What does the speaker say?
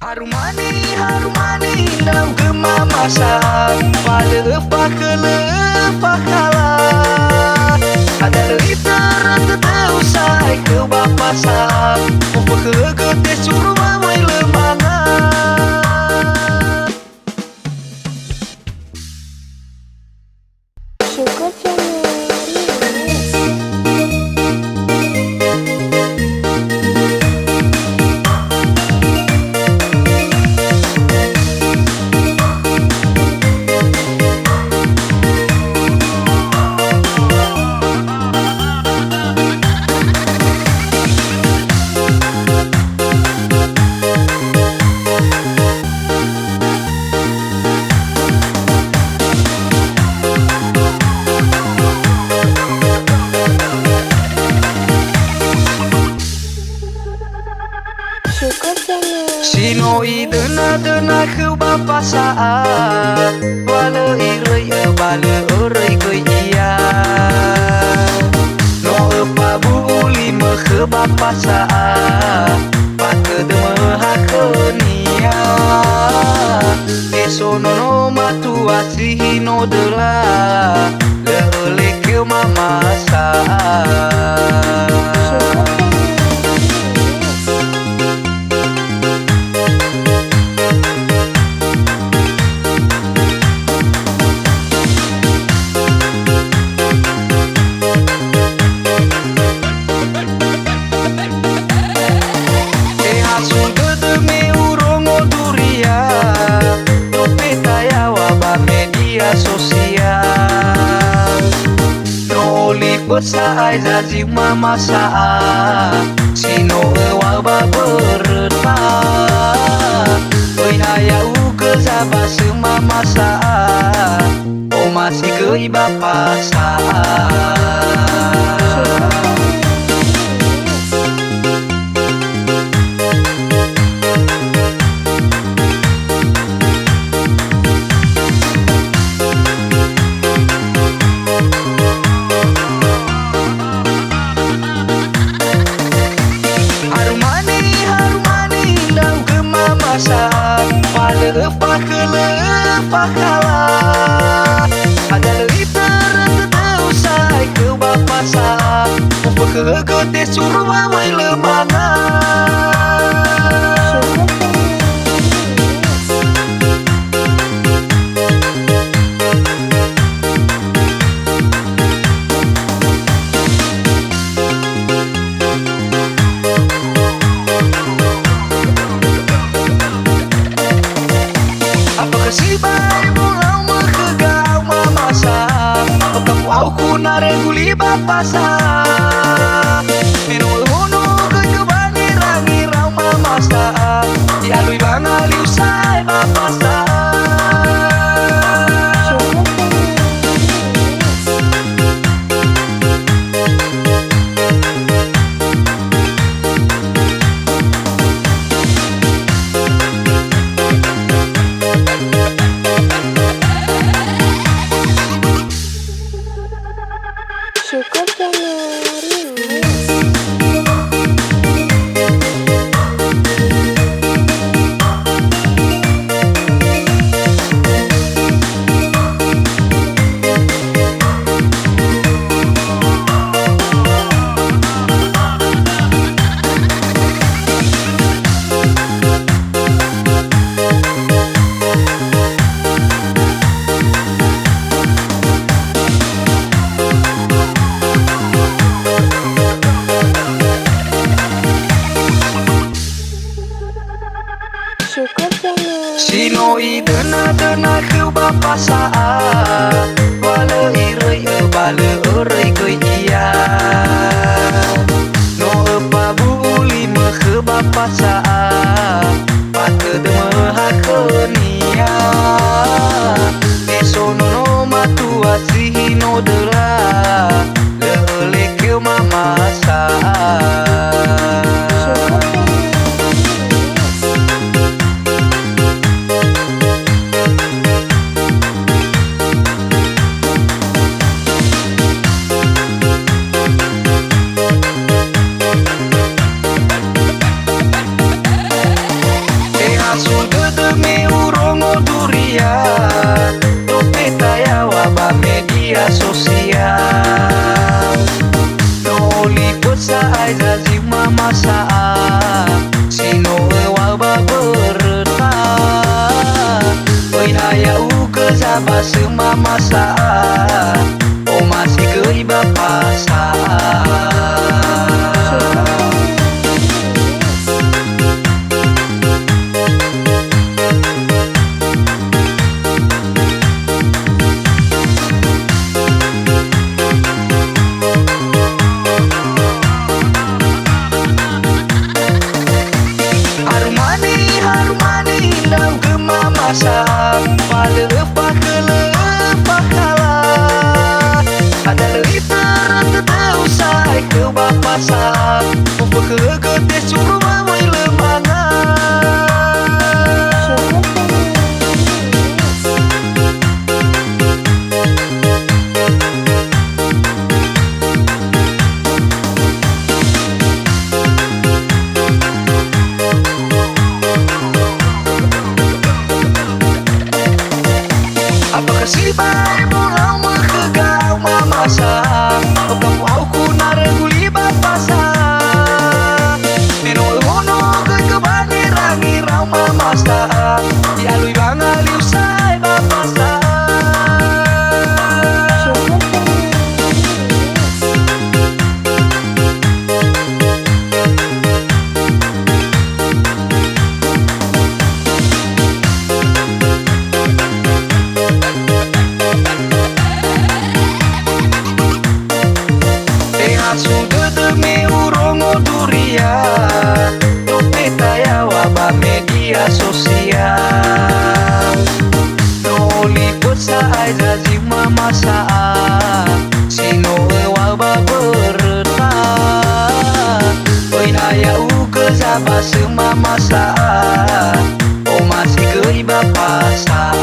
Harum mani daun gema masak pada pakala ada literan teteu sai ke bapasak mau ke gede suruh awai lemana Syukur Channel. Syukur Channel. Sinoi dena ke bapasak bala irei bala orei ke iya no apa buli me ke bapasak pake demah ke nia esono no matu asih no dela le ke mamasa sosial Noli besai zazi mama saa Sino ewa baberta Oi ayau ke zaba semama saa O masih ke bapa saa Harum mani daun gema masak pada pakala ada literan teteu sai ke bapasak mau ke gede suruh awai lemana si bai mulau mekegau mamasak Pekapu au kuna reguli bapasak Menu hunu kekebani rangirau mamasak Dialui bangali usai bapasak Syukur Channel. Syukur Channel. Sinoi dena ke bapasak bala irei bala orei ke iya no apa buli me ke bapasak pake demah ke nia esono no matu asih no dela le ke mamasa demi urongo durian Tupeta ya wabah media sosial No liput sa ay zazi mamasaan Sino wabah bereta Oi hayau ke zaba semamasaan O masih ke iba pasaan Harmani daw gemamasak Palepah ke lepah kalah Ada liter teteu say ke bapasak Mumpah ke gede suruh mawai lemangan Apakah si bayi mulau menghegau mamasak O kamu au kunar guli bapasak Neno hono ke kebani rangi rau mamasak Dialui bangaliu say bapasak Sudah demi urongo durian Tupeta ya wabah media sosial No liput sa ay zazi mamasaan Sino wabah bereta Oi hayau ke zaba semamasaan O masih ke iba pasaan